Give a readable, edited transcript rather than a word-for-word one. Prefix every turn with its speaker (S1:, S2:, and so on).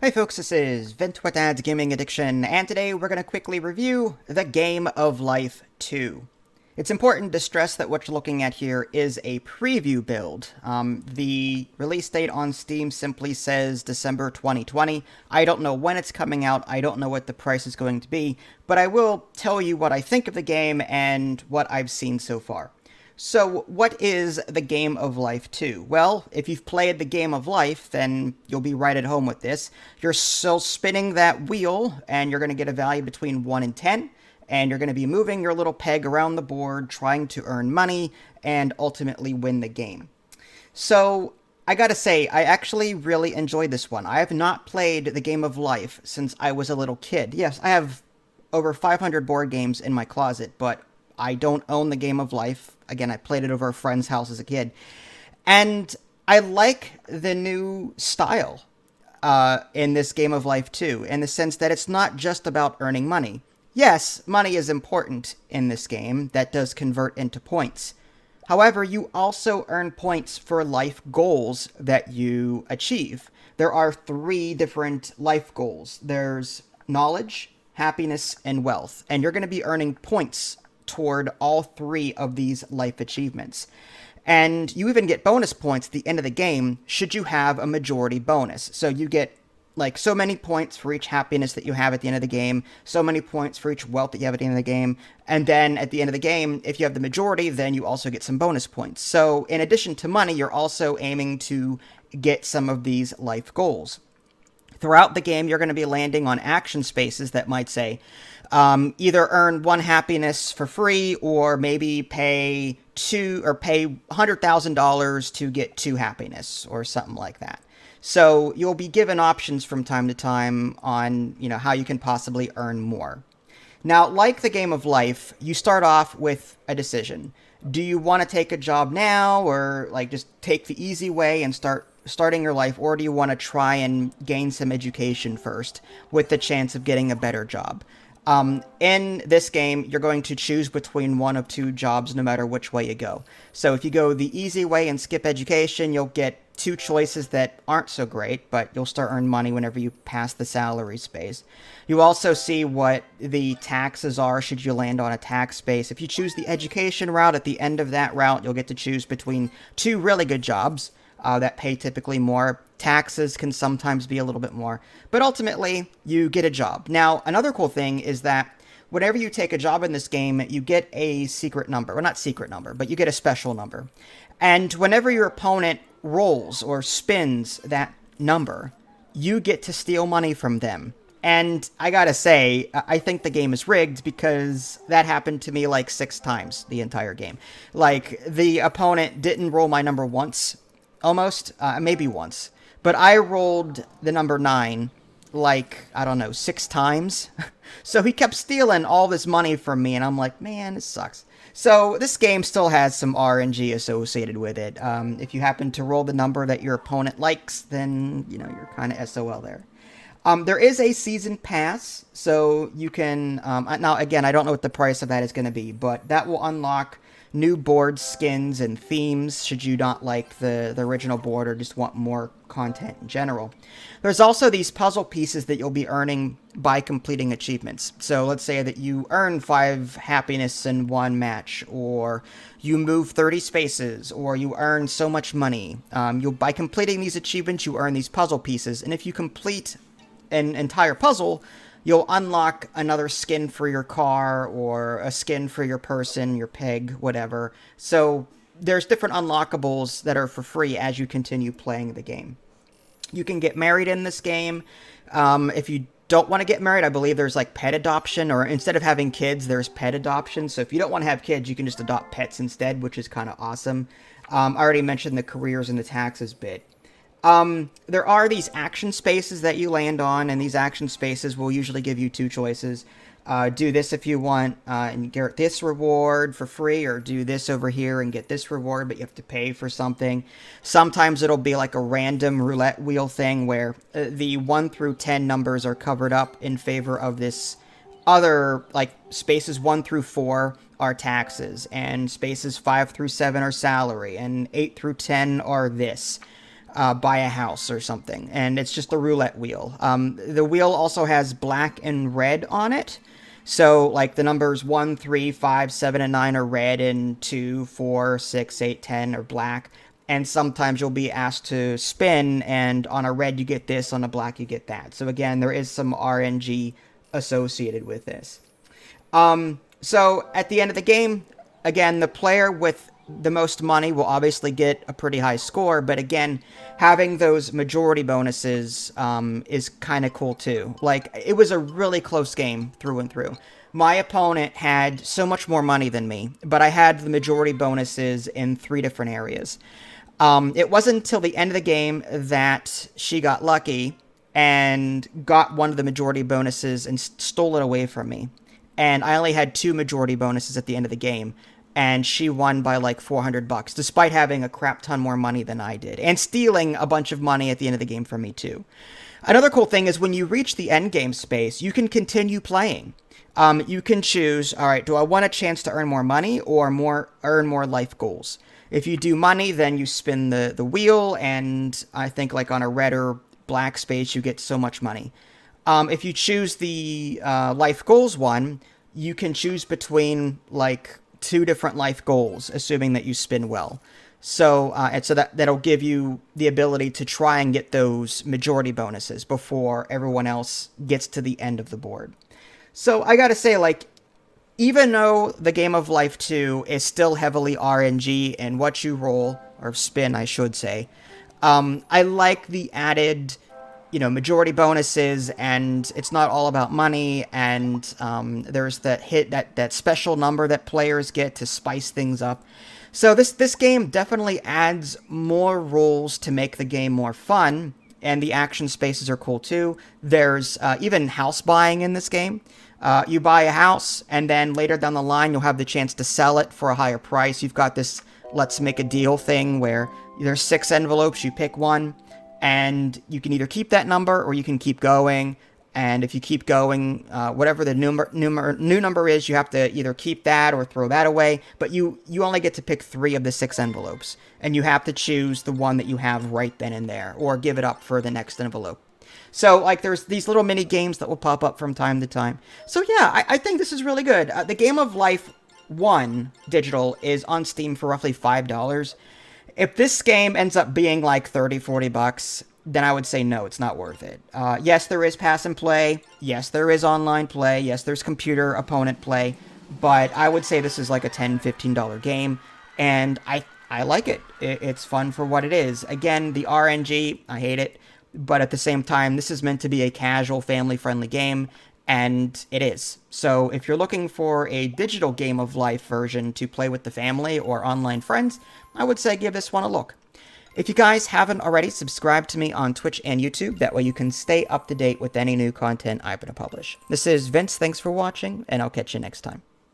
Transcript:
S1: Hi folks, this is Vent with Dad's Gaming Addiction, and today we're going to quickly review The Game of Life 2. It's important to stress that what you're looking at here is a preview build. The release date on Steam simply says December 2020. I don't know when it's coming out, I don't know what the price is going to be, but I will tell you what I think of the game and what I've seen so far. So, what is The Game of Life 2? Well, if you've played The Game of Life, then you'll be right at home with this. You're still spinning that wheel, and you're going to get a value between 1 and 10, and you're going to be moving your little peg around the board, trying to earn money, and ultimately win the game. So, I gotta say, I actually really enjoyed this one. I have not played The Game of Life since I was a little kid. Yes, I have over 500 board games in my closet, but I don't own The Game of Life. Again, I played it over a friend's house as a kid. And I like the new style in this Game of Life too, in the sense that it's not just about earning money. Yes, money is important in this game. That does convert into points. However, you also earn points for life goals that you achieve. There are 3 different life goals. There's knowledge, happiness, and wealth. And you're going to be earning points toward all 3 of these life achievements. And you even get bonus points at the end of the game should you have a majority bonus. So you get like so many points for each happiness that you have at the end of the game, so many points for each wealth that you have at the end of the game, and then at the end of the game, if you have the majority, then you also get some bonus points. So in addition to money, you're also aiming to get some of these life goals. Throughout the game, you're going to be landing on action spaces that might say, either earn 1 happiness for free, or maybe pay $100,000 to get 2 happiness, or something like that. So you'll be given options from time to time on, how you can possibly earn more. Now, like the Game of Life, you start off with a decision. Do you want to take a job now, or just take the easy way and starting your life, or do you want to try and gain some education first with the chance of getting a better job? In this game, you're going to choose between one of 2 jobs no matter which way you go. So if you go the easy way and skip education, you'll get 2 choices that aren't so great, but you'll start earning money whenever you pass the salary space. You also see what the taxes are should you land on a tax space. If you choose the education route, at the end of that route, you'll get to choose between 2 really good jobs that pay typically more. Taxes can sometimes be a little bit more, but ultimately you get a job. Now, another cool thing is that whenever you take a job in this game, you get a secret number. Well, not secret number, but you get a special number. And whenever your opponent rolls or spins that number, you get to steal money from them. And I gotta say, I think the game is rigged because that happened to me like 6 times the entire game. Like, the opponent didn't roll my number once, almost, maybe once. But I rolled the number 9, like, I don't know, 6 times. So he kept stealing all this money from me, and I'm like, man, this sucks. So this game still has some RNG associated with it. If you happen to roll the number that your opponent likes, then, you're kind of SOL there. There is a season pass, so you can... now, again, I don't know what the price of that is going to be, but that will unlock new board skins and themes should you not like the original board or just want more content in general. There's also these puzzle pieces that you'll be earning by completing achievements. So let's say that you earn 5 happiness in 1 match, or you move 30 spaces, or you earn so much money. By completing these achievements, you earn these puzzle pieces, and if you complete an entire puzzle, you'll unlock another skin for your car, or a skin for your person, your pig, whatever. So there's different unlockables that are for free as you continue playing the game. You can get married in this game. If you don't want to get married, I believe there's like pet adoption, or instead of having kids, there's pet adoption. So if you don't want to have kids, you can just adopt pets instead, which is kind of awesome. I already mentioned the careers and the taxes bit. There are these action spaces that you land on, and these action spaces will usually give you 2 choices. Do this if you want and get this reward for free, or do this over here and get this reward, but you have to pay for something. Sometimes it'll be like a random roulette wheel thing where the 1 through 10 numbers are covered up in favor of this other, like spaces 1 through 4 are taxes, and spaces 5 through 7 are salary, and 8 through 10 are this. buy a house or something, and it's just a roulette wheel. The wheel also has black and red on it. So, like, the numbers 1, 3, 5, 7, and 9 are red, and 2, 4, 6, 8, 10 are black. And sometimes you'll be asked to spin, and on a red you get this, on a black you get that. So again, there is some RNG associated with this. So at the end of the game, again, the player with the most money will obviously get a pretty high score, but again, having those majority bonuses is kind of cool too. Like, it was a really close game through and through. My opponent had so much more money than me, but I had the majority bonuses in 3 different areas. It wasn't until the end of the game that she got lucky and got one of the majority bonuses and stole it away from me. And I only had 2 majority bonuses at the end of the game, and she won by like $400, despite having a crap ton more money than I did, and stealing a bunch of money at the end of the game from me too. Another cool thing is when you reach the end game space, you can continue playing. You can choose, all right, do I want a chance to earn more money or earn more life goals? If you do money, then you spin the wheel, and I think like on a red or black space, you get so much money. If you choose the life goals one, you can choose between like 2 different life goals, assuming that you spin well. So that'll give you the ability to try and get those majority bonuses before everyone else gets to the end of the board. So I gotta say, like, even though the Game of Life 2 is still heavily RNG and what you roll, or spin, I should say, I like the added, majority bonuses, and it's not all about money, and there's that special number that players get to spice things up. So this game definitely adds more rules to make the game more fun, and the action spaces are cool too. There's even house buying in this game. You buy a house, and then later down the line, you'll have the chance to sell it for a higher price. You've got this let's make a deal thing where there's 6 envelopes, you pick one, and you can either keep that number or you can keep going. And if you keep going, whatever the new number is, you have to either keep that or throw that away. But you only get to pick 3 of the 6 envelopes, and you have to choose the one that you have right then and there, or give it up for the next envelope. So, like, there's these little mini games that will pop up from time to time. So, yeah, I think this is really good. The Game of Life 1 digital is on Steam for roughly $5. If this game ends up being like $30-$40, then I would say no, it's not worth it. Yes, there is pass and play. Yes, there is online play. Yes, there's computer opponent play. But I would say this is like a $10-$15 game, and I like it. It's fun for what it is. Again, the RNG, I hate it. But at the same time, this is meant to be a casual, family-friendly game, and it is. So if you're looking for a digital Game of Life version to play with the family or online friends, I would say give this one a look. If you guys haven't already, subscribe to me on Twitch and YouTube. That way you can stay up to date with any new content I'm going to publish. This is Vince. Thanks for watching, and I'll catch you next time.